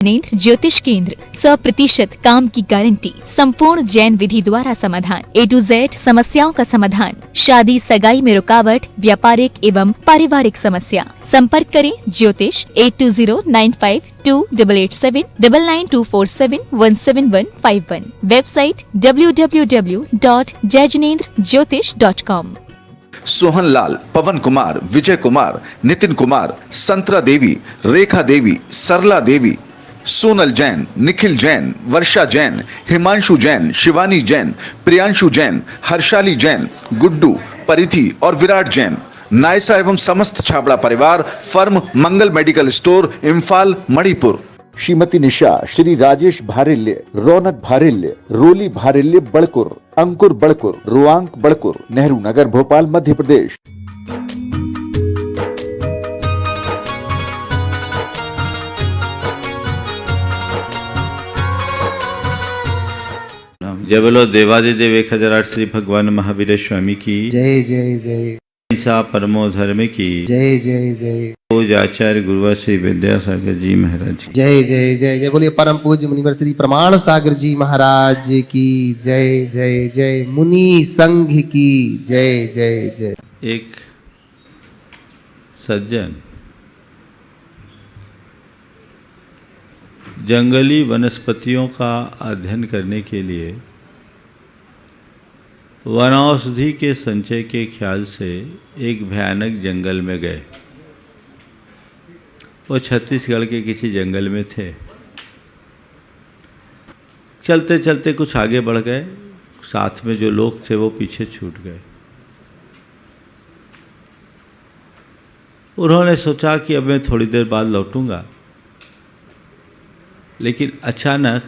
जैजनेंद्र ज्योतिष केंद्र, 100% काम की गारंटी, संपूर्ण जैन विधि द्वारा समाधान, A to Z समस्याओं का समाधान, शादी सगाई में रुकावट, व्यापारिक एवं पारिवारिक समस्या। संपर्क करें ज्योतिष 820952879924717151। Website www.jaijanendrjyotish.com। सोहन लाल, पवन कुमार, विजय कुमार, नितिन कुमार, संतरा देवी, रेखा देवी, सरला देवी, सोनल जैन, निखिल जैन, वर्षा जैन, हिमांशु जैन, शिवानी जैन, प्रियांशु जैन, हर्षाली जैन, गुड्डू, परिधि और विराट जैन। नायसा एवं समस्त छाबड़ा परिवार, फर्म मंगल मेडिकल स्टोर, इम्फाल, मणिपुर। श्रीमती निशा, श्री राजेश भारिल्य, रौनक भारिल्य, रोली भारिल्य बड़कुर, अंकुर बड़कुर, रुआंक बड़कुर, नेहरू नगर, भोपाल, मध्य प्रदेश। जय बोलो देवादिदेव 1008 श्री भगवान महावीर स्वामी की जय जय जय। सा परमो धर्म की जय जय जय। पूज आचार्य गुरुवर श्री विद्यासागर जी महाराज की जय जय जय जय। बोलिए परम पूज्य मुनिवर श्री प्रमाण सागर जी महाराज की जय जय जय। मुनि संघ की जय जय जय। एक सज्जन जंगली वनस्पतियों का अध्ययन करने के लिए वनौषधि के संचय के ख्याल से एक भयानक जंगल में गए। वो छत्तीसगढ़ के किसी जंगल में थे। चलते चलते कुछ आगे बढ़ गए, साथ में जो लोग थे वो पीछे छूट गए। उन्होंने सोचा कि अब मैं थोड़ी देर बाद लौटूंगा, लेकिन अचानक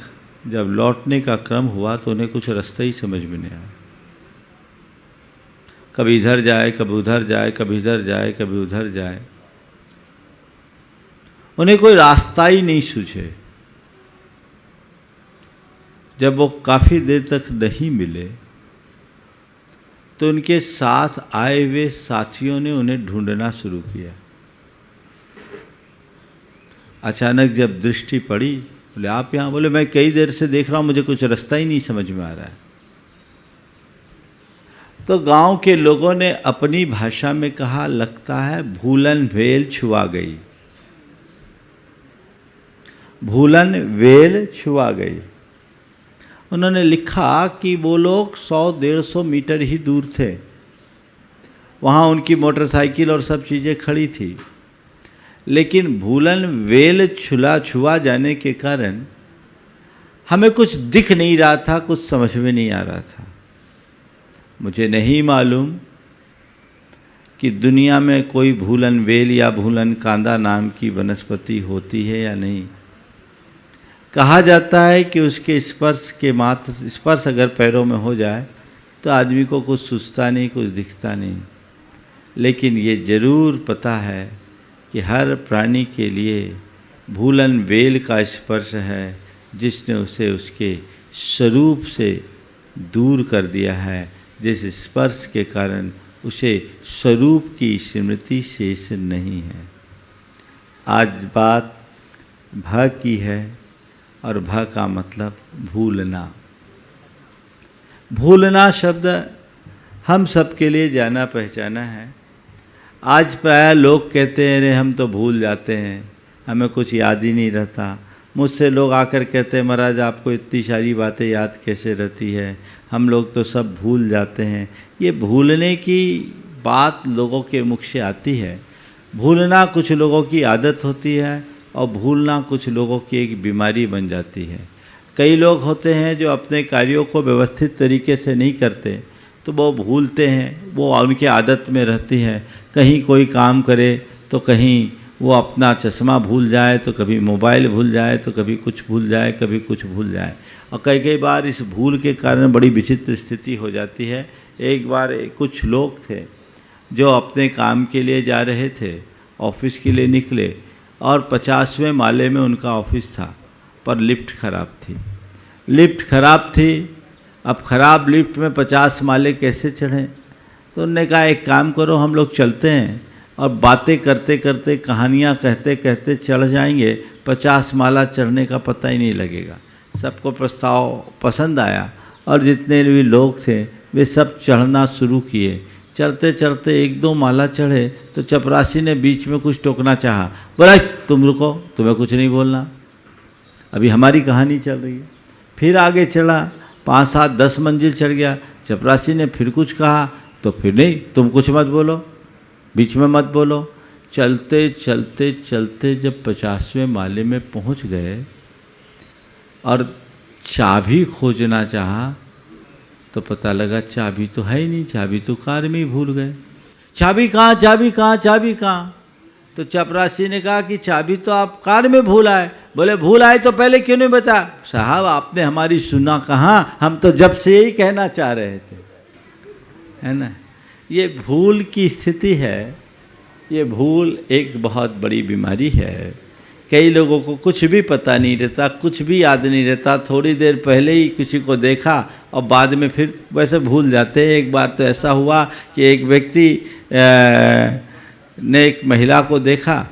जब लौटने का क्रम हुआ तो उन्हें कुछ रास्ता ही समझ में नहीं आया। कभी इधर जाए, कभी उधर जाए, कभी इधर जाए, कभी उधर जाए, उन्हें कोई रास्ता ही नहीं सूझे। जब वो काफ़ी देर तक नहीं मिले तो उनके साथ आए हुए साथियों ने उन्हें ढूंढना शुरू किया। अचानक जब दृष्टि पड़ी, बोले आप यहाँ? बोले मैं कई देर से देख रहा हूँ, मुझे कुछ रास्ता ही नहीं समझ में आ रहा है। तो गांव के लोगों ने अपनी भाषा में कहा, लगता है भूलन वेल छुआ गई। भूलन वेल छुआ गई। उन्होंने लिखा कि वो लोग 100-150 मीटर ही दूर थे। वहाँ उनकी मोटरसाइकिल और सब चीज़ें खड़ी थी, लेकिन भूलन वेल छुआ जाने के कारण हमें कुछ दिख नहीं रहा था, कुछ समझ में नहीं आ रहा था। मुझे नहीं मालूम कि दुनिया में कोई भूलन वेल या भूलन कांदा नाम की वनस्पति होती है या नहीं। कहा जाता है कि उसके स्पर्श अगर पैरों में हो जाए तो आदमी को कुछ सूझता नहीं, कुछ दिखता नहीं। लेकिन ये जरूर पता है कि हर प्राणी के लिए भूलन वेल का स्पर्श है, जिसने उसे उसके स्वरूप से दूर कर दिया है, जिस स्पर्श के कारण उसे स्वरूप की स्मृति शेष नहीं है। आज बात भ की है और भ का मतलब भूलना। भूलना शब्द हम सबके लिए जाना पहचाना है। आज प्राय लोग कहते हैं, अरे हम तो भूल जाते हैं, हमें कुछ याद ही नहीं रहता। मुझसे लोग आकर कहते हैं, महाराज आपको इतनी सारी बातें याद कैसे रहती है, हम लोग तो सब भूल जाते हैं। ये भूलने की बात लोगों के मुख से आती है। भूलना कुछ लोगों की आदत होती है और भूलना कुछ लोगों की एक बीमारी बन जाती है। कई लोग होते हैं जो अपने कार्यों को व्यवस्थित तरीके से नहीं करते तो वो भूलते हैं, वो उनकी आदत में रहती है। कहीं कोई काम करे तो कहीं वो अपना चश्मा भूल जाए, तो कभी मोबाइल भूल जाए, तो कभी कुछ भूल जाए, कभी कुछ भूल जाए। और कई बार इस भूल के कारण बड़ी विचित्र स्थिति हो जाती है। एक बार कुछ लोग थे जो अपने काम के लिए जा रहे थे, ऑफिस के लिए निकले और 50वें माले में उनका ऑफिस था, पर लिफ्ट ख़राब थी। लिफ्ट ख़राब थी, अब ख़राब लिफ्ट में 50 माले कैसे चढ़ें? तो उन्होंने कहा एक काम करो, हम लोग चलते हैं, और बातें करते करते कहानियाँ कहते कहते चढ़ जाएंगे, 50 माला चढ़ने का पता ही नहीं लगेगा। सबको प्रस्ताव पसंद आया और जितने भी लोग थे वे सब चढ़ना शुरू किए। चढ़ते चढ़ते 1-2 माला चढ़े तो चपरासी ने बीच में कुछ टोकना चाहा, बोला तुम रुको, तुम्हें कुछ नहीं बोलना, अभी हमारी कहानी चल रही है। फिर आगे चढ़ा, 5-7-10 मंजिल चढ़ गया, चपरासी ने फिर कुछ कहा तो फिर नहीं, तुम कुछ मत बोलो, बीच में मत बोलो। चलते चलते चलते जब 50वें माले में पहुंच गए और चाबी खोजना चाहा तो पता लगा चाबी तो है ही नहीं, चाबी तो कार में ही भूल गए। चाबी कहाँ, चाबी कहाँ, चाबी कहाँ? तो चपरासी ने कहा कि चाबी तो आप कार में भूल आए। बोले भूल आए तो पहले क्यों नहीं बता? साहब आपने हमारी सुना कहाँ, हम तो जब से यही कहना चाह रहे थे, है ना। ये भूल की स्थिति है, ये भूल एक बहुत बड़ी बीमारी है। कई लोगों को कुछ भी पता नहीं रहता, कुछ भी याद नहीं रहता, थोड़ी देर पहले ही किसी को देखा और बाद में फिर वैसे भूल जाते हैं। एक बार तो ऐसा हुआ कि एक व्यक्ति ने एक महिला को देखा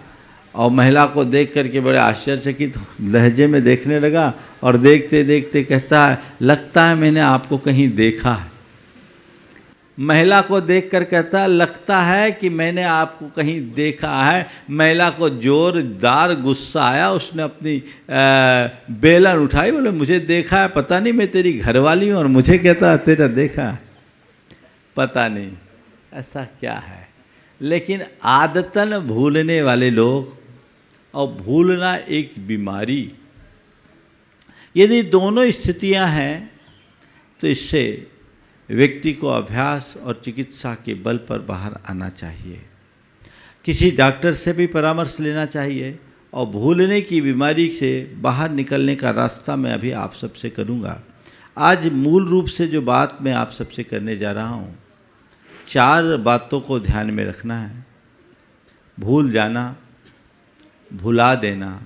और महिला को देख करके बड़े आश्चर्यचकित लहजे में देखने लगा और देखते देखते कहता है, लगता है मैंने आपको कहीं देखा है। महिला को देखकर कहता है, लगता है कि मैंने आपको कहीं देखा है। महिला को जोरदार गुस्सा आया, उसने अपनी बेलन उठाई, बोले मुझे देखा है, पता नहीं मैं तेरी घरवाली हूँ और मुझे कहता है तेरा देखा है। पता नहीं ऐसा क्या है, लेकिन आदतन भूलने वाले लोग और भूलना एक बीमारी, यदि दोनों स्थितियां हैं तो इससे व्यक्ति को अभ्यास और चिकित्सा के बल पर बाहर आना चाहिए। किसी डॉक्टर से भी परामर्श लेना चाहिए और भूलने की बीमारी से बाहर निकलने का रास्ता मैं अभी आप सबसे करूँगा। आज मूल रूप से जो बात मैं आप सबसे करने जा रहा हूँ, 4 बातों को ध्यान में रखना है। भूल जाना, भुला देना,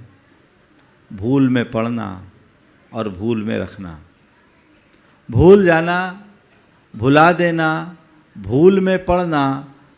भूल में पड़ना और भूल में रखना। भूल जाना, भुला देना, भूल में पड़ना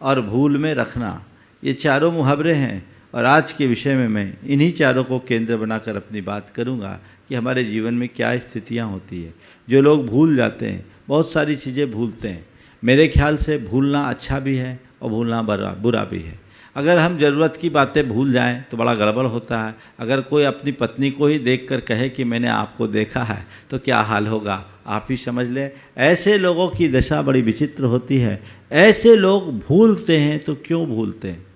और भूल में रखना, ये चारों मुहावरे हैं और आज के विषय में मैं इन्हीं चारों को केंद्र बनाकर अपनी बात करूंगा कि हमारे जीवन में क्या स्थितियां होती है। जो लोग भूल जाते हैं, बहुत सारी चीज़ें भूलते हैं। मेरे ख्याल से भूलना अच्छा भी है और भूलना बुरा भी है। अगर हम ज़रूरत की बातें भूल जाएं तो बड़ा गड़बड़ होता है। अगर कोई अपनी पत्नी को ही देखकर कहे कि मैंने आपको देखा है तो क्या हाल होगा, आप ही समझ लें। ऐसे लोगों की दशा बड़ी विचित्र होती है। ऐसे लोग भूलते हैं तो क्यों भूलते हैं?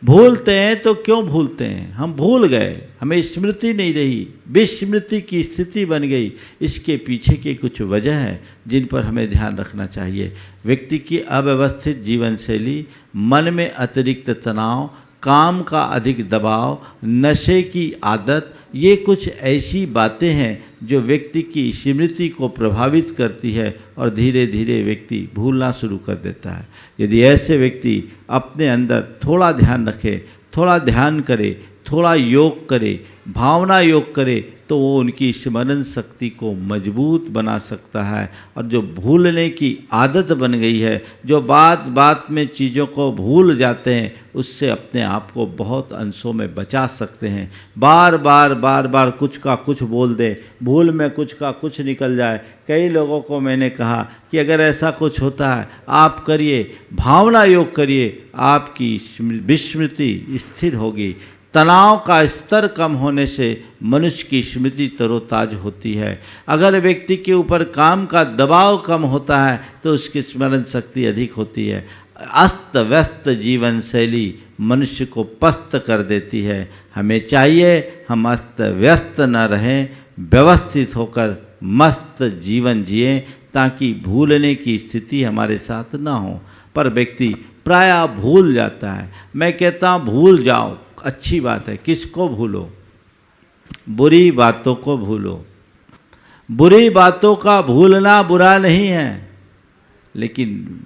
भूलते हैं तो क्यों भूलते हैं? हम भूल गए, हमें स्मृति नहीं रही, विस्मृति की स्थिति बन गई। इसके पीछे की कुछ वजह है जिन पर हमें ध्यान रखना चाहिए। व्यक्ति की अव्यवस्थित जीवन शैली, मन में अतिरिक्त तनाव, काम का अधिक दबाव, नशे की आदत, ये कुछ ऐसी बातें हैं जो व्यक्ति की स्मृति को प्रभावित करती है और धीरे धीरे व्यक्ति भूलना शुरू कर देता है। यदि ऐसे व्यक्ति अपने अंदर थोड़ा ध्यान रखे, थोड़ा ध्यान करे, थोड़ा योग करे, भावना योग करे, तो वो उनकी स्मरण शक्ति को मजबूत बना सकता है। और जो भूलने की आदत बन गई है, जो बात बात में चीज़ों को भूल जाते हैं, उससे अपने आप को बहुत अंशों में बचा सकते हैं। बार बार कुछ का कुछ बोल दे, भूल में कुछ का कुछ निकल जाए। कई लोगों को मैंने कहा कि अगर ऐसा कुछ होता है आप करिए, भावना योग करिए, आपकी विस्मृति स्थिर होगी। तनाव का स्तर कम होने से मनुष्य की स्मृति तरोताज होती है। अगर व्यक्ति के ऊपर काम का दबाव कम होता है तो उसकी स्मरण शक्ति अधिक होती है। अस्त व्यस्त जीवन शैली मनुष्य को पस्त कर देती है। हमें चाहिए हम अस्त व्यस्त न रहें, व्यवस्थित होकर मस्त जीवन जिएं, ताकि भूलने की स्थिति हमारे साथ ना हो। पर व्यक्ति प्रायः भूल जाता है। मैं कहता हूँ भूल जाओ, अच्छी बात है। किसको भूलो? बुरी बातों को भूलो। बुरी बातों का भूलना बुरा नहीं है, लेकिन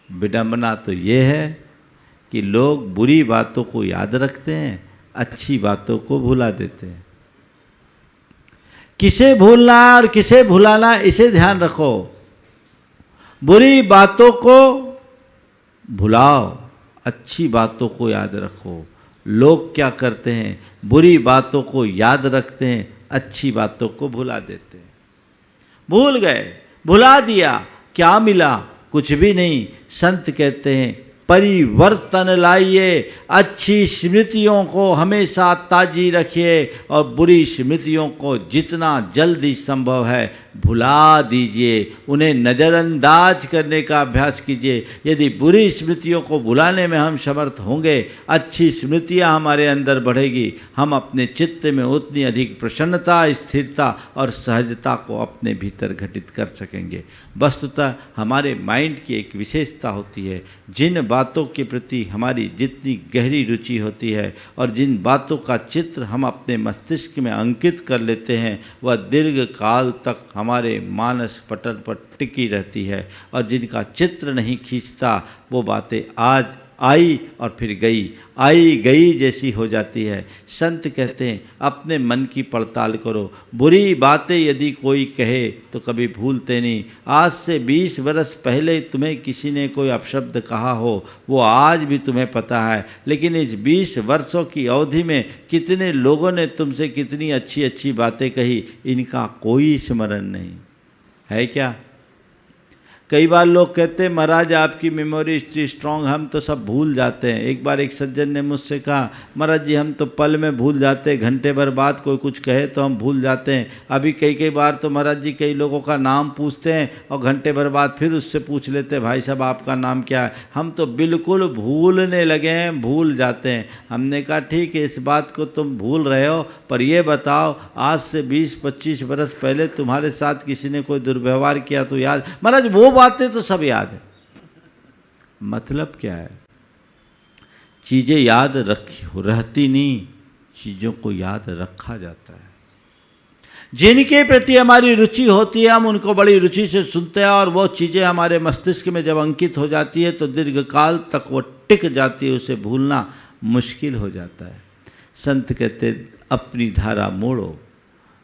विडंबना तो ये है कि लोग बुरी बातों को याद रखते हैं, अच्छी बातों को भुला देते हैं। किसे भूलना और किसे भुलाना, इसे ध्यान रखो। बुरी बातों को भुलाओ, अच्छी बातों को याद रखो। लोग क्या करते हैं, बुरी बातों को याद रखते हैं, अच्छी बातों को भुला देते हैं। भूल गए, भुला दिया, क्या मिला? कुछ भी नहीं। संत कहते हैं परिवर्तन लाइए, अच्छी स्मृतियों को हमेशा ताजी रखिए और बुरी स्मृतियों को जितना जल्दी संभव है भुला दीजिए, उन्हें नज़रअंदाज करने का अभ्यास कीजिए। यदि बुरी स्मृतियों को भुलाने में हम समर्थ होंगे, अच्छी स्मृतियाँ हमारे अंदर बढ़ेगी, हम अपने चित्त में उतनी अधिक प्रसन्नता, स्थिरता और सहजता को अपने भीतर घटित कर सकेंगे। वस्तुतः हमारे माइंड की एक विशेषता होती है, जिन बातों के प्रति हमारी जितनी गहरी रुचि होती है और जिन बातों का चित्र हम अपने मस्तिष्क में अंकित कर लेते हैं, वह दीर्घ काल तक हमारे मानस पटल पर टिकी रहती है, और जिनका चित्र नहीं खींचता वो बातें आज आई और फिर गई, आई गई जैसी हो जाती है। संत कहते हैं अपने मन की पड़ताल करो। बुरी बातें यदि कोई कहे तो कभी भूलते नहीं। आज से 20 वर्ष पहले तुम्हें किसी ने कोई अपशब्द कहा हो, वो आज भी तुम्हें पता है, लेकिन इस 20 वर्षों की अवधि में कितने लोगों ने तुमसे कितनी अच्छी अच्छी बातें कही, इनका कोई स्मरण नहीं है क्या? कई बार लोग कहते हैं महाराज आपकी मेमोरी इतनी स्ट्रांग, हम तो सब भूल जाते हैं। एक बार एक सज्जन ने मुझसे कहा महाराज जी हम तो पल में भूल जाते हैं, घंटे भर बाद कोई कुछ कहे तो हम भूल जाते हैं। अभी कई बार तो महाराज जी कई लोगों का नाम पूछते हैं और घंटे भर बाद फिर उससे पूछ लेते हैं भाई साहब आपका नाम क्या है। हम तो बिल्कुल भूलने लगे हैं, भूल जाते हैं। हमने कहा ठीक है इस बात को तुम भूल रहे हो, पर ये बताओ आज से 20-25 वर्ष पहले तुम्हारे साथ किसी ने कोई दुर्व्यवहार किया तो याद? महाराज वो बातें तो सब याद है। मतलब क्या है? चीजें याद रहती नहीं, चीजों को याद रखा जाता है। जिनके प्रति हमारी रुचि होती है हम उनको बड़ी रुचि से सुनते हैं, और वो चीजें हमारे मस्तिष्क में जब अंकित हो जाती है तो दीर्घकाल तक वो टिक जाती है, उसे भूलना मुश्किल हो जाता है। संत कहते अपनी धारा मोड़ो,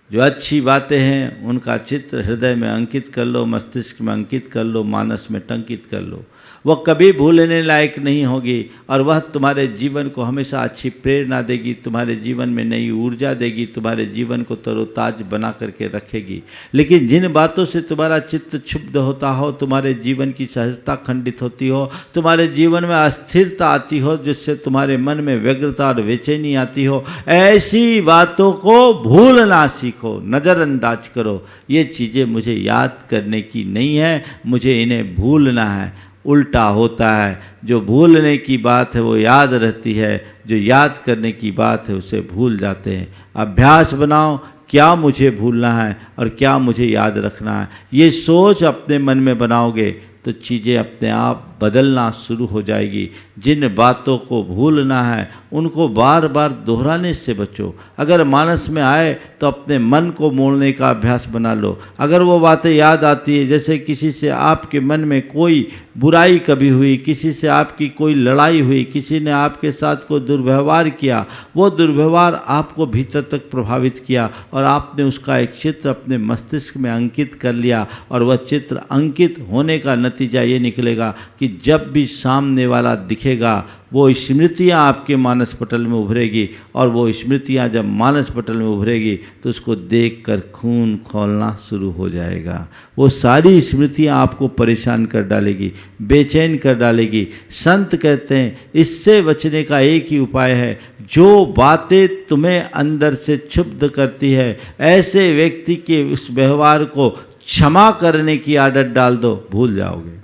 जो अच्छी बातें हैं उनका चित्र हृदय में अंकित कर लो, मस्तिष्क में अंकित कर लो, मानस में टंकित कर लो। वह कभी भूलने लायक नहीं होगी और वह तुम्हारे जीवन को हमेशा अच्छी प्रेरणा देगी, तुम्हारे जीवन में नई ऊर्जा देगी, तुम्हारे जीवन को तरोताज बना करके रखेगी। लेकिन जिन बातों से तुम्हारा चित्त क्षुब्ध होता हो, तुम्हारे जीवन की सहजता खंडित होती हो, तुम्हारे जीवन में अस्थिरता आती हो, जिससे तुम्हारे मन में व्यग्रता और बेचैनी आती हो, ऐसी बातों को भूलना सीखो, नज़रअंदाज करो। ये चीज़ें मुझे याद करने की नहीं है, मुझे इन्हें भूलना है। उल्टा होता है, जो भूलने की बात है वो याद रहती है, जो याद करने की बात है उसे भूल जाते हैं। अभ्यास बनाओ, क्या मुझे भूलना है और क्या मुझे याद रखना है, ये सोच अपने मन में बनाओगे तो चीज़ें अपने आप बदलना शुरू हो जाएगी। जिन बातों को भूलना है उनको बार बार दोहराने से बचो। अगर मानस में आए तो अपने मन को मोड़ने का अभ्यास बना लो। अगर वो बातें याद आती है, जैसे किसी से आपके मन में कोई बुराई कभी हुई, किसी से आपकी कोई लड़ाई हुई, किसी ने आपके साथ कोई दुर्व्यवहार किया, वो दुर्व्यवहार आपको भीतर तक प्रभावित किया और आपने उसका एक चित्र अपने मस्तिष्क में अंकित कर लिया, और वह चित्र अंकित होने का नतीजा ये निकलेगा कि जब भी सामने वाला दिखेगा वो स्मृतियाँ आपके मानस पटल में उभरेगी, और वो स्मृतियाँ जब मानस पटल में उभरेगी तो उसको देखकर खून खौलना शुरू हो जाएगा। वो सारी स्मृतियाँ आपको परेशान कर डालेगी, बेचैन कर डालेगी। संत कहते हैं इससे बचने का एक ही उपाय है, जो बातें तुम्हें अंदर से क्षुब्ध करती है ऐसे व्यक्ति के उस व्यवहार को क्षमा करने की आदत डाल दो, भूल जाओगे।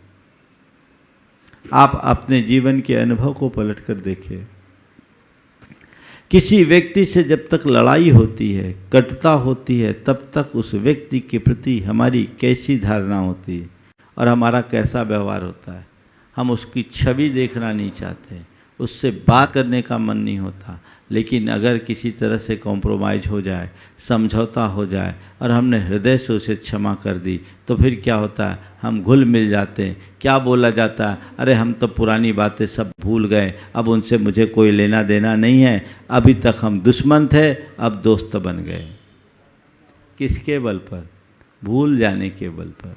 आप अपने जीवन के अनुभव को पलट कर देखिए। किसी व्यक्ति से जब तक लड़ाई होती है, कटुता होती है, तब तक उस व्यक्ति के प्रति हमारी कैसी धारणा होती है और हमारा कैसा व्यवहार होता है। हम उसकी छवि देखना नहीं चाहते, उससे बात करने का मन नहीं होता। लेकिन अगर किसी तरह से कॉम्प्रोमाइज़ हो जाए, समझौता हो जाए और हमने हृदय से उसे क्षमा कर दी, तो फिर क्या होता है, हम घुल मिल जाते हैं। क्या बोला जाता है, अरे हम तो पुरानी बातें सब भूल गए, अब उनसे मुझे कोई लेना देना नहीं है, अभी तक हम दुश्मन थे अब दोस्त बन गए। किसके बल पर? भूल जाने के बल पर।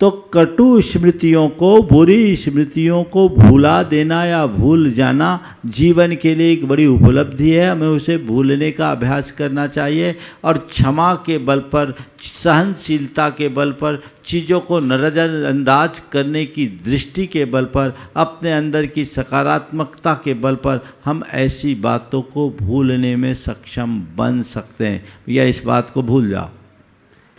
तो कटु स्मृतियों को, बुरी स्मृतियों को भूला देना या भूल जाना जीवन के लिए एक बड़ी उपलब्धि है। हमें उसे भूलने का अभ्यास करना चाहिए और क्षमा के बल पर, सहनशीलता के बल पर, चीज़ों को नज़रअंदाज करने की दृष्टि के बल पर, अपने अंदर की सकारात्मकता के बल पर हम ऐसी बातों को भूलने में सक्षम बन सकते हैं। भैया इस बात को भूल जाओ।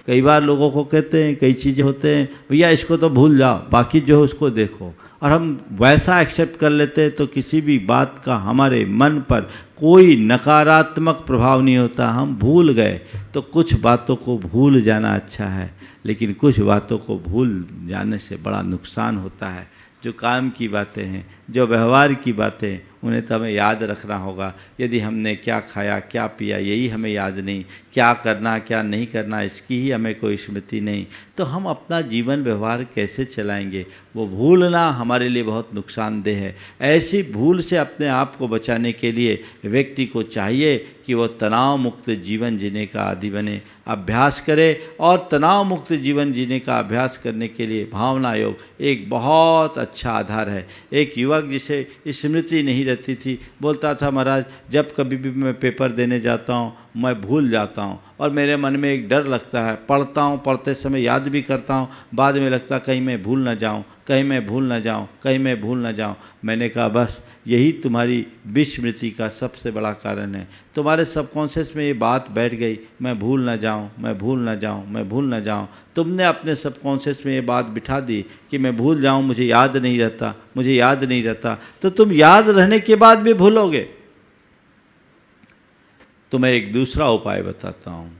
कई बार लोगों को कहते हैं, कई चीज़ें होते हैं, भैया इसको तो भूल जाओ, बाकी जो है उसको देखो, और हम वैसा एक्सेप्ट कर लेते हैं तो किसी भी बात का हमारे मन पर कोई नकारात्मक प्रभाव नहीं होता। हम भूल गए तो कुछ बातों को भूल जाना अच्छा है, लेकिन कुछ बातों को भूल जाने से बड़ा नुकसान होता है। जो काम की बातें हैं, जो व्यवहार की बातें हैं, उन्हें तो हमें याद रखना होगा। यदि हमने क्या खाया, क्या पिया, यही हमें याद नहीं, क्या करना क्या नहीं करना इसकी ही हमें कोई स्मृति नहीं, तो हम अपना जीवन व्यवहार कैसे चलाएंगे? वो भूलना हमारे लिए बहुत नुकसानदेह है। ऐसी भूल से अपने आप को बचाने के लिए व्यक्ति को चाहिए कि वो तनाव मुक्त जीवन जीने का आदी बने, अभ्यास करे। और तनाव मुक्त जीवन जीने का अभ्यास करने के लिए भावना योग एक बहुत अच्छा आधार है। एक युवक जिसे स्मृति नहीं रहती थी, बोलता था, महाराज जब कभी भी मैं पेपर देने जाता हूँ मैं भूल जाता हूँ और मेरे मन में एक डर लगता है। पढ़ता हूँ, पढ़ते समय याद भी करता हूँ, बाद में लगता कहीं मैं भूल ना जाऊँ, कहीं मैं भूल ना जाऊँ, कहीं मैं भूल ना जाऊँ। मैंने कहा बस यही तुम्हारी विस्मृति का सबसे बड़ा कारण है। तुम्हारे सबकॉन्शियस में ये बात बैठ गई, मैं भूल ना जाऊँ, मैं भूल ना जाऊँ, मैं भूल ना जाऊँ। तुमने अपने सबकॉन्शियस में ये बात बिठा दी कि मैं भूल जाऊँ, मुझे याद नहीं रहता, मुझे याद नहीं रहता, तो तुम याद रहने के बाद भी भूलोगे। तो मैं एक दूसरा उपाय बताता हूँ।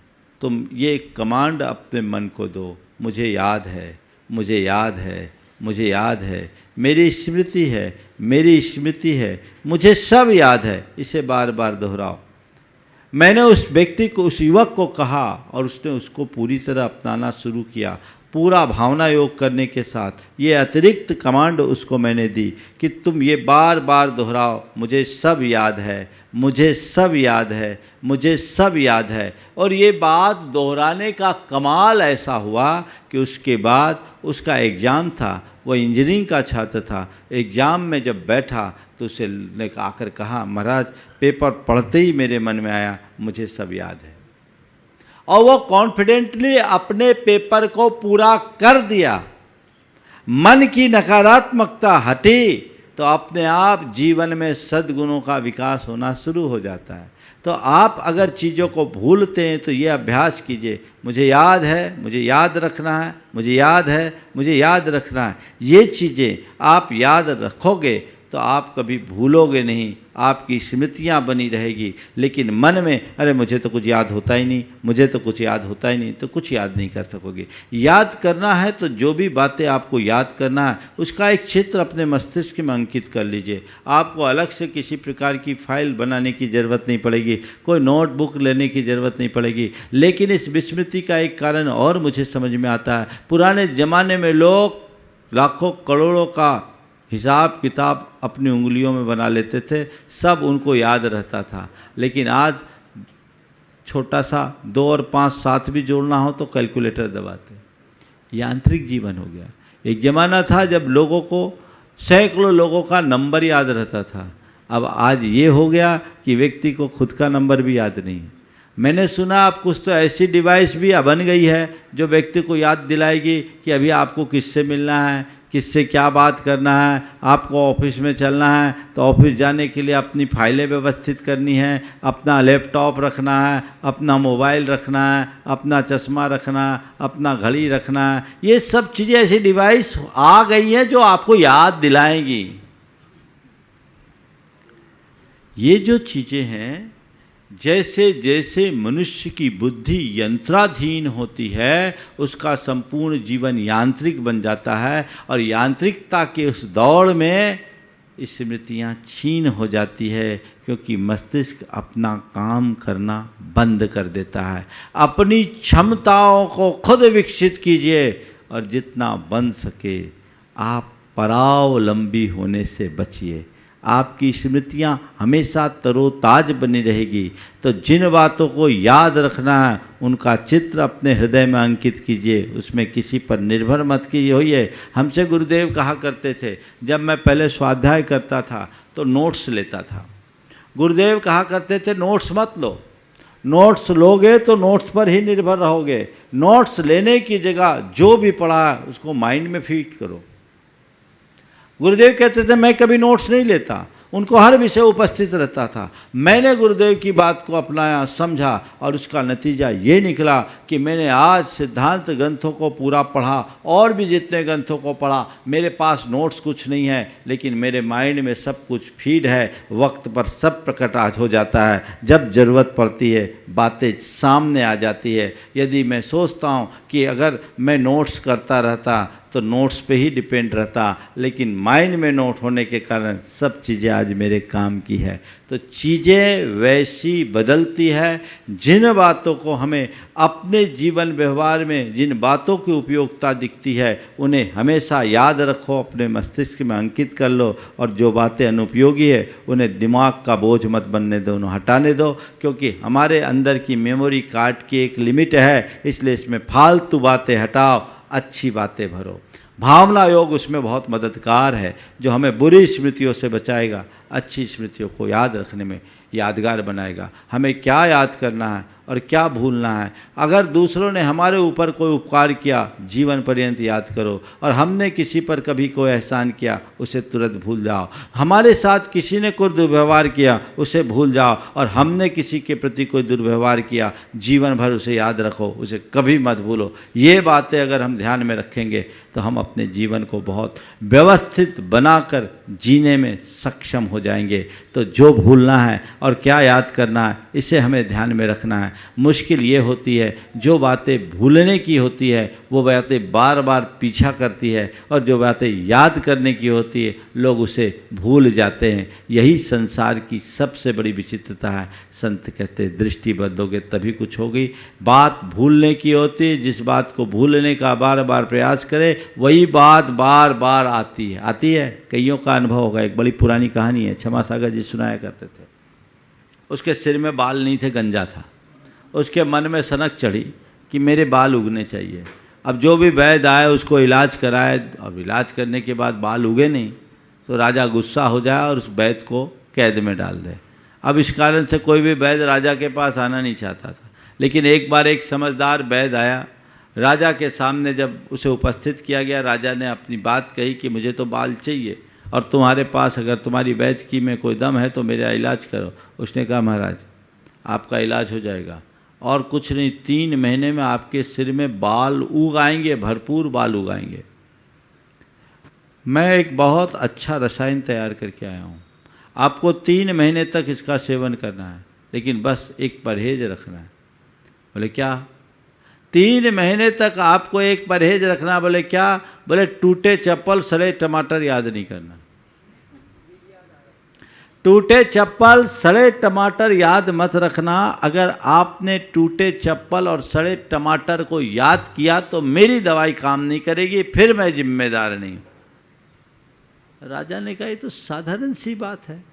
तुम ये कमांड अपने मन को दो, मुझे याद है, मुझे याद है, मुझे याद है, मेरी स्मृति है, मेरी स्मृति है, मुझे सब याद है। इसे बार बार दोहराओ। मैंने उस व्यक्ति को, उस युवक को कहा और उसने उसको पूरी तरह अपनाना शुरू किया। पूरा भावना योग करने के साथ ये अतिरिक्त कमांड उसको मैंने दी कि तुम ये बार बार दोहराओ, मुझे सब याद है, मुझे सब याद है, मुझे सब याद है। और ये बात दोहराने का कमाल ऐसा हुआ कि उसके बाद उसका एग्ज़ाम था, वो इंजीनियरिंग का छात्र था। एग्ज़ाम में जब बैठा तो उसे ने आकर कहा, महाराज पेपर पढ़ते ही मेरे मन में आया, मुझे सब याद है। और वो कॉन्फिडेंटली अपने पेपर को पूरा कर दिया। मन की नकारात्मकता हटी तो अपने आप जीवन में सद्गुणों का विकास होना शुरू हो जाता है। तो आप अगर चीज़ों को भूलते हैं तो ये अभ्यास कीजिए, मुझे याद है, मुझे याद रखना है, मुझे याद है, मुझे याद रखना है। ये चीज़ें आप याद रखोगे तो आप कभी भूलोगे नहीं, आपकी स्मृतियाँ बनी रहेगी। लेकिन मन में अरे मुझे तो कुछ याद होता ही नहीं, मुझे तो कुछ याद होता ही नहीं, तो कुछ याद नहीं कर सकोगे। याद करना है तो जो भी बातें आपको याद करना है उसका एक चित्र अपने मस्तिष्क में अंकित कर लीजिए। आपको अलग से किसी प्रकार की फाइल बनाने की ज़रूरत नहीं पड़ेगी, कोई नोटबुक लेने की ज़रूरत नहीं पड़ेगी। लेकिन इस विस्मृति का एक कारण और मुझे समझ में आता है। पुराने ज़माने में लोग लाखों करोड़ों का हिसाब किताब अपनी उंगलियों में बना लेते थे, सब उनको याद रहता था। लेकिन आज छोटा सा 2 और 5 साथ भी जोड़ना हो तो कैलकुलेटर दबाते। यांत्रिक जीवन हो गया। एक ज़माना था जब लोगों को सैकड़ों लोगों का नंबर याद रहता था। अब आज ये हो गया कि व्यक्ति को खुद का नंबर भी याद नहीं। मैंने सुना अब कुछ तो ऐसी डिवाइस भी बन गई है जो व्यक्ति को याद दिलाएगी कि अभी आपको किससे मिलना है, किससे क्या बात करना है, आपको ऑफिस में चलना है तो ऑफिस जाने के लिए अपनी फाइलें व्यवस्थित करनी है, अपना लैपटॉप रखना है, अपना मोबाइल रखना है, अपना चश्मा रखना है, अपना घड़ी रखना है। ये सब चीज़ें ऐसी डिवाइस आ गई हैं जो आपको याद दिलाएंगी। ये जो चीज़ें हैं, जैसे जैसे मनुष्य की बुद्धि यंत्राधीन होती है उसका संपूर्ण जीवन यांत्रिक बन जाता है और यांत्रिकता के उस दौड़ में स्मृतियाँ छीन हो जाती है, क्योंकि मस्तिष्क अपना काम करना बंद कर देता है। अपनी क्षमताओं को खुद विकसित कीजिए और जितना बन सके आप परावलंबी होने से बचिए। आपकी स्मृतियाँ हमेशा तरोताज बनी रहेगी। तो जिन बातों को याद रखना है उनका चित्र अपने हृदय में अंकित कीजिए, उसमें किसी पर निर्भर मत कीजिए। होइए, हमसे गुरुदेव कहा करते थे, जब मैं पहले स्वाध्याय करता था तो नोट्स लेता था। गुरुदेव कहा करते थे नोट्स मत लो, नोट्स लोगे तो नोट्स पर ही निर्भर रहोगे। नोट्स लेने की जगह जो भी पढ़ा है उसको माइंड में फीड करो। गुरुदेव कहते थे मैं कभी नोट्स नहीं लेता, उनको हर विषय उपस्थित रहता था। मैंने गुरुदेव की बात को अपनाया, समझा, और उसका नतीजा ये निकला कि मैंने आज सिद्धांत ग्रंथों को पूरा पढ़ा, और भी जितने ग्रंथों को पढ़ा। मेरे पास नोट्स कुछ नहीं है, लेकिन मेरे माइंड में सब कुछ फीड है, वक्त पर सब प्रकट आज हो जाता है। जब ज़रूरत पड़ती है बातें सामने आ जाती है। यदि मैं सोचता हूँ कि अगर मैं नोट्स करता रहता तो नोट्स पे ही डिपेंड रहता, लेकिन माइंड में नोट होने के कारण सब चीज़ें आज मेरे काम की है। तो चीज़ें वैसी बदलती है। जिन बातों को हमें अपने जीवन व्यवहार में, जिन बातों की उपयोगिता दिखती है, उन्हें हमेशा याद रखो, अपने मस्तिष्क में अंकित कर लो, और जो बातें अनुपयोगी है उन्हें दिमाग का बोझ मत बनने दो, उन्हें हटाने दो। क्योंकि हमारे अंदर की मेमोरी कार्ड की एक लिमिट है, इसलिए इसमें फालतू बातें हटाओ, अच्छी बातें भरो। भावना योग उसमें बहुत मददगार है, जो हमें बुरी स्मृतियों से बचाएगा, अच्छी स्मृतियों को याद रखने में यादगार बनाएगा। हमें क्या याद करना है और क्या भूलना है। अगर दूसरों ने हमारे ऊपर कोई उपकार किया, जीवन पर्यंत याद करो, और हमने किसी पर कभी कोई एहसान किया, उसे तुरंत भूल जाओ। हमारे साथ किसी ने कोई दुर्व्यवहार किया, उसे भूल जाओ, और हमने किसी के प्रति कोई दुर्व्यवहार किया, जीवन भर उसे याद रखो, उसे कभी मत भूलो। ये बातें अगर हम ध्यान में रखेंगे तो हम अपने जीवन को बहुत व्यवस्थित बनाकर जीने में सक्षम हो जाएंगे। तो जो भूलना है और क्या याद करना है, इसे हमें ध्यान में रखना है। मुश्किल ये होती है, जो बातें भूलने की होती है वो बातें बार बार पीछा करती है, और जो बातें याद करने की होती है लोग उसे भूल जाते हैं। यही संसार की सबसे बड़ी विचित्रता है। संत कहते हैं दृष्टि बदलोगे तभी कुछ होगी। बात भूलने की होती है, जिस बात को भूलने का बार बार प्रयास करे वही बात बार बार आती है। कईयों का अनुभव होगा। एक बड़ी पुरानी कहानी है, क्षमा सागर जी सुनाया करते थे। उसके सिर में बाल नहीं थे, गंजा था। उसके मन में सनक चढ़ी कि मेरे बाल उगने चाहिए। अब जो भी वैद्य आए उसको इलाज कराए, अब इलाज करने के बाद बाल उगे नहीं तो राजा गुस्सा हो जाए और उस वैद्य को कैद में डाल दे। अब इस कारण से कोई भी वैद्य राजा के पास आना नहीं चाहता था। लेकिन एक बार एक समझदार वैद्य आया, राजा के सामने जब उसे उपस्थित किया गया, राजा ने अपनी बात कही कि मुझे तो बाल चाहिए, और तुम्हारे पास अगर तुम्हारी वैद्य की में कोई दम है तो मेरा इलाज करो। उसने कहा महाराज आपका इलाज हो जाएगा, और कुछ नहीं, 3 महीने में आपके सिर में बाल उग आएंगे, भरपूर बाल उग आएंगे। मैं एक बहुत अच्छा रसायन तैयार करके आया हूँ, आपको 3 महीने तक इसका सेवन करना है, लेकिन बस एक परहेज रखना है। बोले क्या? 3 महीने तक आपको एक परहेज रखना। बोले क्या? बोले टूटे चप्पल सड़े टमाटर याद नहीं करना। टूटे चप्पल सड़े टमाटर याद मत रखना। अगर आपने टूटे चप्पल और सड़े टमाटर को याद किया तो मेरी दवाई काम नहीं करेगी, फिर मैं जिम्मेदार नहीं हूं। राजा ने कहा ये तो साधारण सी बात है,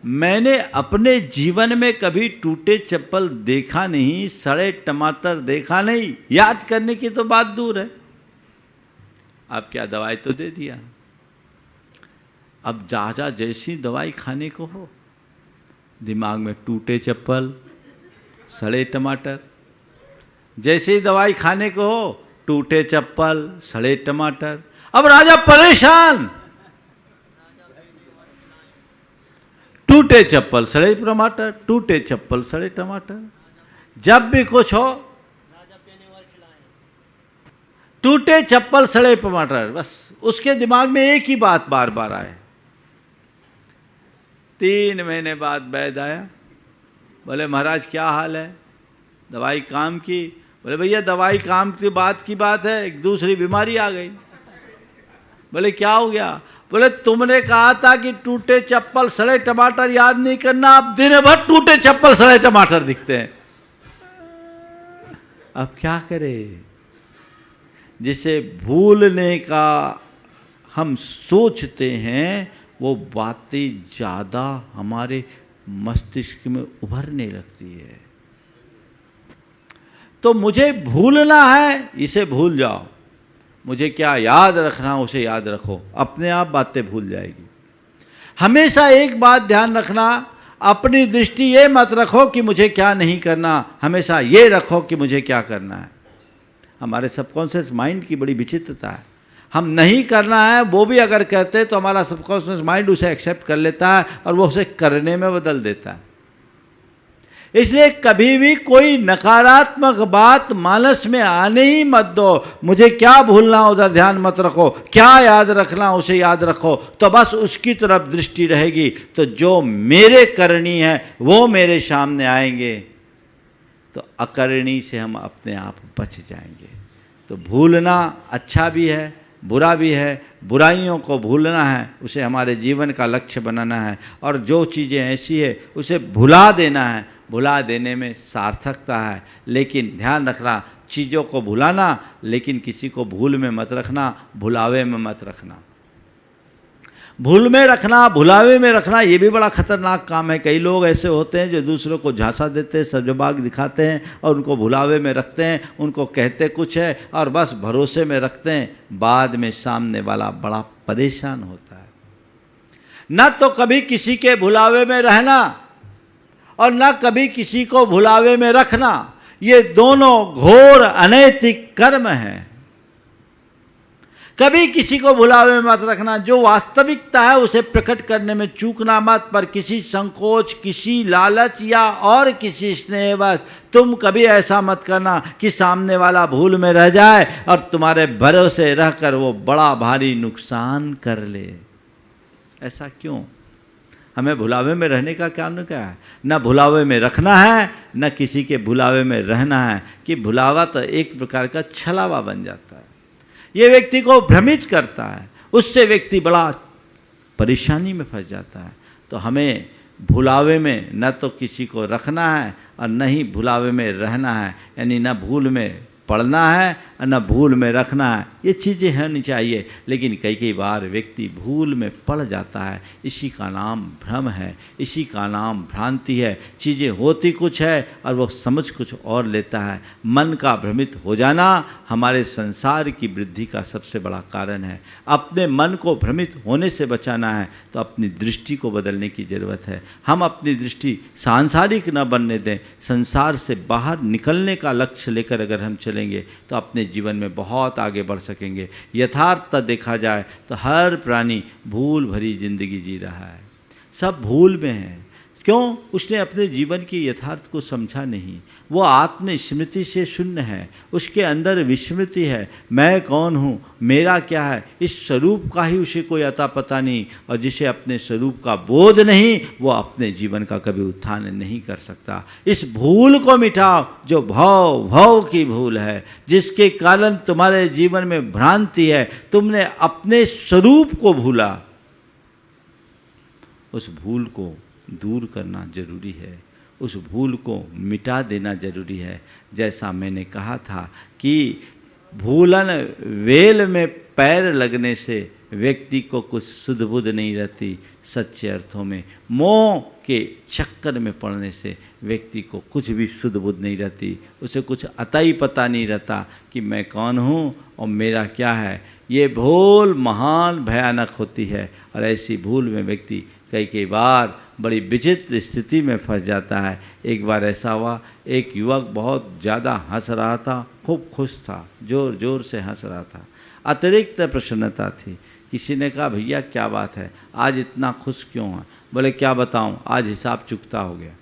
मैंने अपने जीवन में कभी टूटे चप्पल देखा नहीं, सड़े टमाटर देखा नहीं, याद करने की तो बात दूर है। आप क्या दवाई तो दे दिया, अब जहाँ जैसी दवाई खाने को हो, दिमाग में टूटे चप्पल सड़े टमाटर, जैसे ही दवाई खाने को हो टूटे चप्पल सड़े टमाटर। अब राजा परेशान, टूटे चप्पल सड़े टमाटर, टूटे चप्पल सड़े टमाटर। जब भी कुछ हो टूटे चप्पल सड़े टमाटर, बस उसके दिमाग में एक ही बात बार बार आए। 3 महीने बाद वैद्य आया, बोले महाराज क्या हाल है, दवाई काम की? बोले भैया दवाई काम की बात है, एक दूसरी बीमारी आ गई। बोले क्या हो गया? बोले तुमने कहा था कि टूटे चप्पल सड़े टमाटर याद नहीं करना, अब दिन भर टूटे चप्पल सड़े टमाटर दिखते हैं। अब क्या करें? जिसे भूलने का हम सोचते हैं वो बातें ज़्यादा हमारे मस्तिष्क में उभरने लगती है। तो मुझे भूलना है, इसे भूल जाओ। मुझे क्या याद रखना, उसे याद रखो, अपने आप बातें भूल जाएगी। हमेशा एक बात ध्यान रखना, अपनी दृष्टि ये मत रखो कि मुझे क्या नहीं करना, हमेशा ये रखो कि मुझे क्या करना है। हमारे सबकॉन्शियस माइंड की बड़ी विचित्रता है। हम नहीं करना है वो भी अगर कहते हैं तो हमारा सबकॉन्शियस माइंड उसे एक्सेप्ट कर लेता है और वो उसे करने में बदल देता है। इसलिए कभी भी कोई नकारात्मक बात मानस में आने ही मत दो। मुझे क्या भूलना उधर ध्यान मत रखो, क्या याद रखना उसे याद रखो, तो बस उसकी तरफ दृष्टि रहेगी। तो जो मेरे करनी है वो मेरे सामने आएंगे, तो अकरणी से हम अपने आप बच जाएंगे। तो भूलना अच्छा भी है, बुरा भी है। बुराइयों को भूलना है, उसे हमारे जीवन का लक्ष्य बनाना है, और जो चीज़ें ऐसी है उसे भुला देना है। भुला देने में सार्थकता है, लेकिन ध्यान रखना, चीज़ों को भुलाना, लेकिन किसी को भूल में मत रखना, भुलावे में मत रखना। भूल में रखना, भुलावे में रखना, ये भी बड़ा खतरनाक काम है। कई लोग ऐसे होते हैं जो दूसरों को झांसा देते हैं, सजबाग दिखाते हैं और उनको भुलावे में रखते हैं, उनको कहते कुछ है और बस भरोसे में रखते हैं। बाद में सामने वाला बड़ा परेशान होता है। न तो कभी किसी के भुलावे में रहना और न कभी किसी को भुलावे में रखना, ये दोनों घोर अनैतिक कर्म हैं। कभी किसी को भुलावे में मत रखना। जो वास्तविकता है उसे प्रकट करने में चूकना मत, पर किसी संकोच, किसी लालच या और किसी स्नेहवश तुम कभी ऐसा मत करना कि सामने वाला भूल में रह जाए और तुम्हारे भरोसे रहकर वो बड़ा भारी नुकसान कर ले। ऐसा क्यों? हमें भुलावे में रहने का कारण क्या है? न भुलावे में रखना है, न किसी के भुलावे में रहना है। कि भुलावा तो एक प्रकार का छलावा बन जाता है, ये व्यक्ति को भ्रमित करता है, उससे व्यक्ति बड़ा परेशानी में फंस जाता है। तो हमें भुलावे में न तो किसी को रखना है और न ही भुलावे में रहना है, यानी न भूल में पढ़ना है और न भूल में रखना है। ये चीज़ें होनी चाहिए, लेकिन कई बार व्यक्ति भूल में पड़ जाता है। इसी का नाम भ्रम है, इसी का नाम भ्रांति है। चीज़ें होती कुछ है और वो समझ कुछ और लेता है। मन का भ्रमित हो जाना हमारे संसार की वृद्धि का सबसे बड़ा कारण है। अपने मन को भ्रमित होने से बचाना है तो अपनी दृष्टि को बदलने की ज़रूरत है। हम अपनी दृष्टि सांसारिक न बनने दें। संसार से बाहर निकलने का लक्ष्य लेकर अगर हम चलेंगे तो अपने जीवन में बहुत आगे बढ़ सकेंगे। यथार्थ देखा जाए तो हर प्राणी भूल भरी जिंदगी जी रहा है, सब भूल में है। क्यों? उसने अपने जीवन की यथार्थ को समझा नहीं। वो आत्मस्मृति से शून्य है, उसके अंदर विस्मृति है। मैं कौन हूँ, मेरा क्या है, इस स्वरूप का ही उसे कोई अता पता नहीं। और जिसे अपने स्वरूप का बोध नहीं, वो अपने जीवन का कभी उत्थान नहीं कर सकता। इस भूल को मिटाओ जो भव की भूल है, जिसके कारण तुम्हारे जीवन में भ्रांति है। तुमने अपने स्वरूप को भूला, उस भूल को दूर करना जरूरी है, उस भूल को मिटा देना जरूरी है। जैसा मैंने कहा था कि भूलन वेल में पैर लगने से व्यक्ति को कुछ सुध बुध नहीं रहती। सच्चे अर्थों में मोह के चक्कर में पड़ने से व्यक्ति को कुछ भी सुध बुध नहीं रहती। उसे कुछ अता ही पता नहीं रहता कि मैं कौन हूँ और मेरा क्या है। ये भूल महान भयानक होती है और ऐसी भूल में व्यक्ति कई बार बड़ी विचित्र स्थिति में फंस जाता है। एक बार ऐसा हुआ, एक युवक बहुत ज़्यादा हंस रहा था, खूब खुश था, ज़ोर ज़ोर से हंस रहा था, अतिरिक्त प्रसन्नता थी। किसी ने कहा भैया क्या बात है, आज इतना खुश क्यों है? बोले क्या बताऊं, आज हिसाब चुकता हो गया।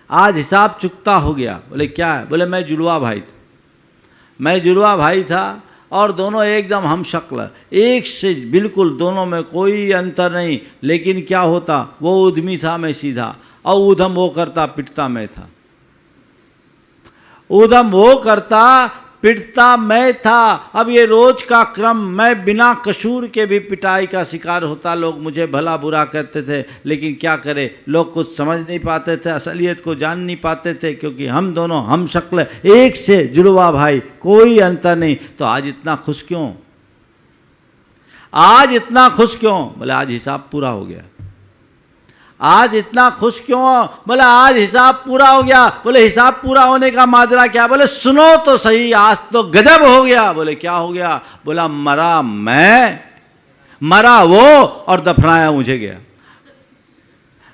आज हिसाब चुकता हो गया। बोले क्या है? बोले मैं जुड़वा भाई था, मैं जुड़वा भाई था और दोनों एकदम हम शक्ल, एक से बिल्कुल, दोनों में कोई अंतर नहीं। लेकिन क्या होता, वो उद्यमी था, मैं सीधा, और उधम वो करता पिटता मैं था। उधम वो करता पिटता मैं था। अब ये रोज का क्रम, मैं बिना कसूर के भी पिटाई का शिकार होता। लोग मुझे भला बुरा कहते थे, लेकिन क्या करे, लोग कुछ समझ नहीं पाते थे, असलियत को जान नहीं पाते थे, क्योंकि हम दोनों हम शक्ल, एक से जुड़वा भाई, कोई अंतर नहीं। तो आज इतना खुश क्यों, आज इतना खुश क्यों? बोले आज हिसाब पूरा हो गया, आज इतना खुश क्यों हो? बोला आज हिसाब पूरा हो गया। बोले हिसाब पूरा होने का माजरा क्या? बोले सुनो तो सही, आज तो गजब हो गया। बोले क्या हो गया? बोला मरा मैं, मरा वो और दफनाया मुझे गया।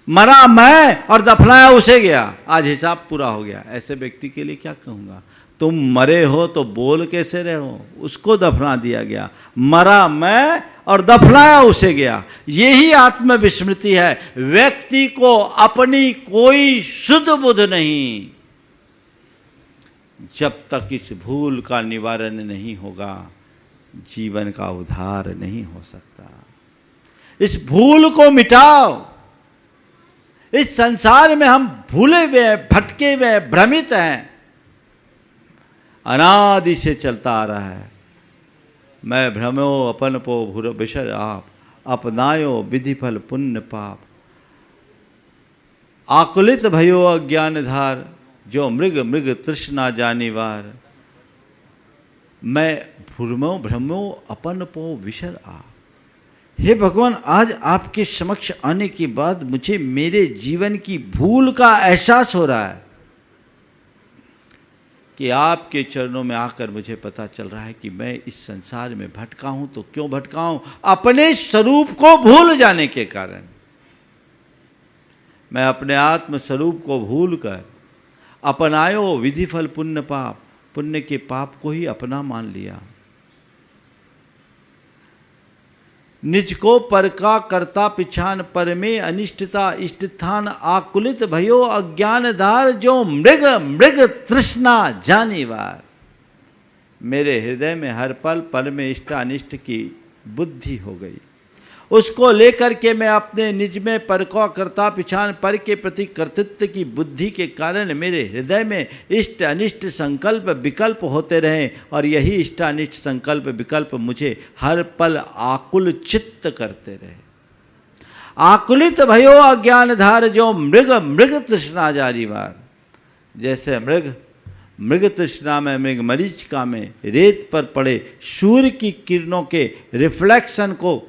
मरा मैं और दफनाया उसे गया, आज हिसाब पूरा हो गया। ऐसे व्यक्ति के लिए क्या कहूँगा? तुम मरे हो तो बोल कैसे रहे हो? उसको दफना दिया गया। मरा मैं और दफनाया उसे गया। यही आत्मविस्मृति है। व्यक्ति को अपनी कोई शुद्ध बुद्ध नहीं। जब तक इस भूल का निवारण नहीं होगा, जीवन का उद्धार नहीं हो सकता। इस भूल को मिटाओ। इस संसार में हम भूले हुए, भटके हुए, भ्रमित हैं। अनादि से चलता आ रहा है। मैं भ्रमो अपन पो भूर बिशर आप, अपनायो विधि फल पुण्य पाप। आकुलित भयो अज्ञान धार, जो मृग मृग तृष्णा जानिवार। मैं भ्रमो अपन पो विशर आप। हे भगवान, आज आपके समक्ष आने के बाद मुझे मेरे जीवन की भूल का एहसास हो रहा है कि आपके चरणों में आकर मुझे पता चल रहा है कि मैं इस संसार में भटका हूं। तो क्यों भटका हूं? अपने स्वरूप को भूल जाने के कारण। मैं अपने आत्म स्वरूप को भूल कर अपनायो विधि फल पुण्य पाप, पुण्य के पाप को ही अपना मान लिया। निज को पर का करता पिछान, पर में अनिष्टता इष्टस्थान। आकुलित भयो अज्ञान धार, जो मृग मृग तृष्णा जानिवार। मेरे हृदय में हर पल पल में इष्ट अनिष्ट की बुद्धि हो गई। उसको लेकर के मैं अपने निज में पर को करता पिछान, पर के प्रति कर्तृत्व की बुद्धि के कारण मेरे हृदय में इष्ट अनिष्ट संकल्प विकल्प होते रहे। और यही इष्ट अनिष्ट संकल्प विकल्प मुझे हर पल आकुल चित्त करते रहे। आकुलित भयो अज्ञान धार, जो मृग मृग तृष्णा जानिवार। जैसे मृग तृष्णा में, मृग मरीचिका में रेत पर पड़े सूर्य की किरणों के रिफ्लेक्शन को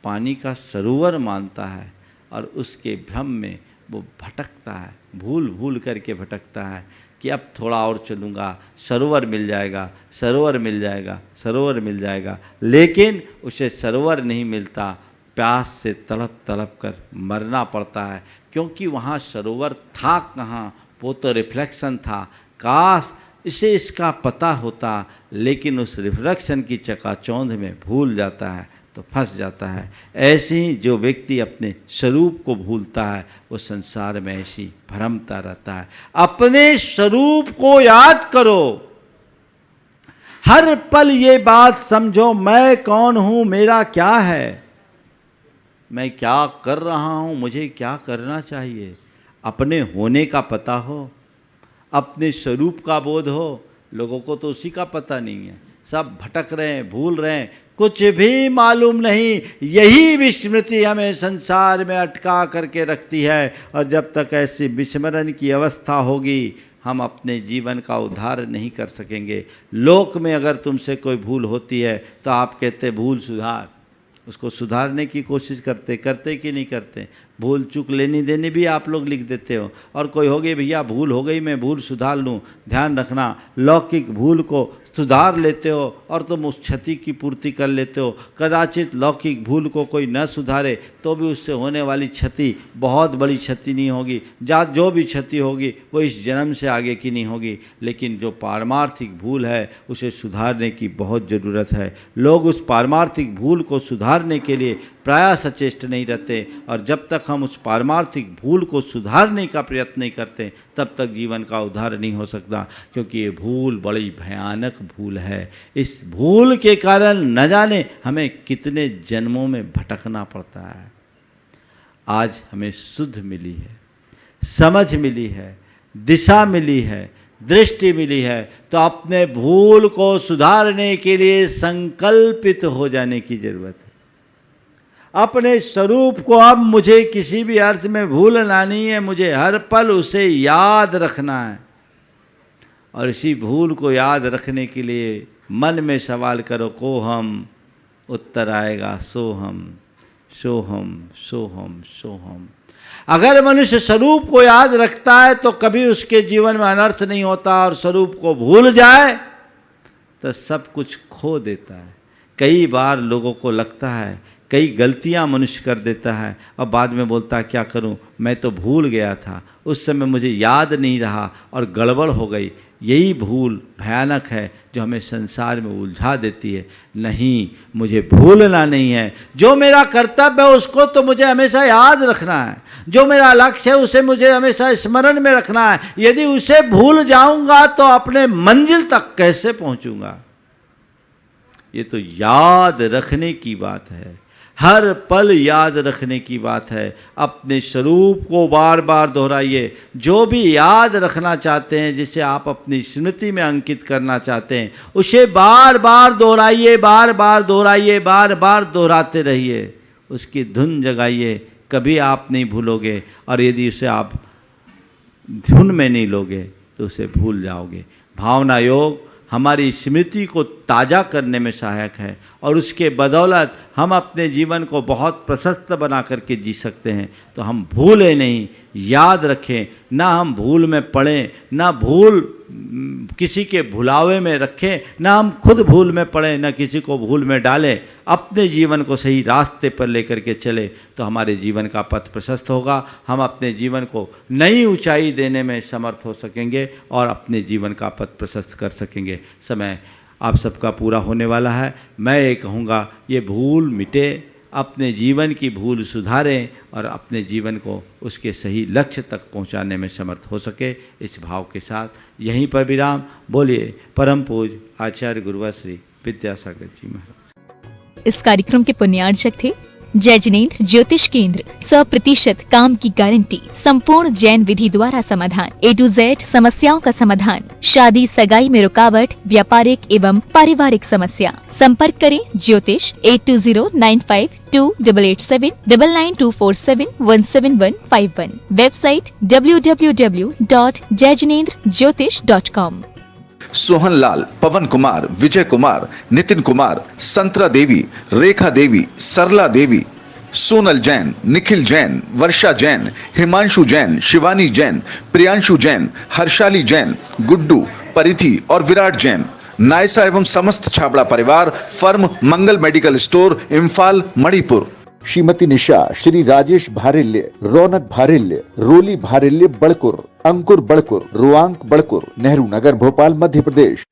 पानी का सरोवर मानता है और उसके भ्रम में वो भटकता है, भूल भूल करके भटकता है कि अब थोड़ा और चलूँगा, सरोवर मिल जाएगा, सरोवर मिल जाएगा, सरोवर मिल जाएगा। लेकिन उसे सरोवर नहीं मिलता, प्यास से तड़प तड़प कर मरना पड़ता है। क्योंकि वहाँ सरोवर था कहाँ, वो तो रिफ्लेक्शन था। काश इसे इसका पता होता, लेकिन उस रिफ्लेक्शन की चकाचौंध में भूल जाता है तो फंस जाता है। ऐसे ही जो व्यक्ति अपने स्वरूप को भूलता है, वो संसार में ऐसी भ्रमता रहता है। अपने स्वरूप को याद करो। हर पल ये बात समझो, मैं कौन हूं, मेरा क्या है, मैं क्या कर रहा हूं, मुझे क्या करना चाहिए। अपने होने का पता हो, अपने स्वरूप का बोध हो। लोगों को तो उसी का पता नहीं है, सब भटक रहे हैं, भूल रहे हैं, कुछ भी मालूम नहीं। यही विस्मृति हमें संसार में अटका करके रखती है। और जब तक ऐसी विस्मरण की अवस्था होगी, हम अपने जीवन का उद्धार नहीं कर सकेंगे। लोक में अगर तुमसे कोई भूल होती है तो आप कहते भूल सुधार, उसको सुधारने की कोशिश करते कि नहीं करते। भूल चूक लेनी देनी भी आप लोग लिख देते हो। और कोई हो गई भैया भूल हो गई, मैं भूल सुधार लूँ। ध्यान रखना, लौकिक भूल को सुधार लेते हो और तुम उस क्षति की पूर्ति कर लेते हो। कदाचित लौकिक भूल को कोई न सुधारे तो भी उससे होने वाली क्षति बहुत बड़ी क्षति नहीं होगी। जो भी क्षति होगी वो इस जन्म से आगे की नहीं होगी। लेकिन जो पारमार्थिक भूल है उसे सुधारने की बहुत ज़रूरत है। लोग उस पारमार्थिक भूल को सुधारने के लिए प्रायः सचेष्ट नहीं रहते। और जब तक हम उस पारमार्थिक भूल को सुधारने का प्रयत्न नहीं करते, तब तक जीवन का उद्धार नहीं हो सकता। क्योंकि ये भूल बड़ी भयानक भूल है। इस भूल के कारण न जाने हमें कितने जन्मों में भटकना पड़ता है। आज हमें शुद्ध मिली है, समझ मिली है, दिशा मिली है, दृष्टि मिली है, तो अपने भूल को सुधारने के लिए संकल्पित हो जाने की जरूरत है। अपने स्वरूप को अब मुझे किसी भी अर्थ में भूलना नहीं है, मुझे हर पल उसे याद रखना है। और इसी भूल को याद रखने के लिए मन में सवाल करो, को हम, उत्तर आएगा सोहम सोहम सोहम सोहम। अगर मनुष्य स्वरूप को याद रखता है तो कभी उसके जीवन में अनर्थ नहीं होता, और स्वरूप को भूल जाए तो सब कुछ खो देता है। कई बार लोगों को लगता है, कई गलतियां मनुष्य कर देता है और बाद में बोलता है क्या करूं, मैं तो भूल गया था, उस समय मुझे याद नहीं रहा और गड़बड़ हो गई। यही भूल भयानक है जो हमें संसार में उलझा देती है। नहीं, मुझे भूलना नहीं है। जो मेरा कर्तव्य है उसको तो मुझे हमेशा याद रखना है, जो मेरा लक्ष्य है उसे मुझे हमेशा स्मरण में रखना है। यदि उसे भूल जाऊंगा तो अपने मंजिल तक कैसे पहुंचूंगा। ये तो याद रखने की बात है, हर पल याद रखने की बात है। अपने स्वरूप को बार बार दोहराइए। जो भी याद रखना चाहते हैं, जिसे आप अपनी स्मृति में अंकित करना चाहते हैं, उसे बार बार दोहराइए, बार बार दोहराइए, बार बार दोहराते रहिए। उसकी धुन जगाइए, कभी आप नहीं भूलोगे। और यदि उसे आप धुन में नहीं लोगे तो उसे भूल जाओगे। भावना योग हमारी स्मृति को ताज़ा करने में सहायक है, और उसके बदौलत हम अपने जीवन को बहुत प्रशस्त बना करके जी सकते हैं। तो हम भूलें नहीं, याद रखें। ना हम भूल में पड़ें, ना भूल किसी के भुलावे में रखें, ना हम खुद भूल में पड़ें, ना किसी को भूल में डालें। अपने जीवन को सही रास्ते पर लेकर के चले तो हमारे जीवन का पथ प्रशस्त होगा। हम अपने जीवन को नई ऊंचाई देने में समर्थ हो सकेंगे और अपने जीवन का पथ प्रशस्त कर सकेंगे। समय आप सबका पूरा होने वाला है। मैं ये कहूँगा, ये भूल मिटे, अपने जीवन की भूल सुधारें और अपने जीवन को उसके सही लक्ष्य तक पहुंचाने में समर्थ हो सके। इस भाव के साथ यहीं पर विराम। बोलिए परम पूज्य आचार्य गुरुवर श्री विद्यासागर जी महाराज। इस कार्यक्रम के पुण्यार्चक थे जय जिनेन्द्र ज्योतिष केंद्र। 100% काम की गारंटी, संपूर्ण जैन विधि द्वारा समाधान, A to Z समस्याओं का समाधान, शादी सगाई में रुकावट, व्यापारिक एवं पारिवारिक समस्या। संपर्क करें ज्योतिष 820952879924717151। Website www.jayjinendrjyotish.com। सोहन लाल, पवन कुमार, विजय कुमार, नितिन कुमार, संतरा देवी, रेखा देवी, सरला देवी, सोनल जैन, निखिल जैन, वर्षा जैन, हिमांशु जैन, शिवानी जैन, प्रियांशु जैन, हर्षाली जैन, गुड्डू, परिधि और विराट जैन। नायसा एवं समस्त छाबड़ा परिवार, फर्म मंगल मेडिकल स्टोर, इम्फाल, मणिपुर। श्रीमती निशा, श्री राजेश भारिल्य, रौनक भारिल्य, रोली भारिल्य बड़कुर, अंकुर बड़कुर, रुआंक बड़कुर, नेहरू नगर भोपाल मध्य प्रदेश।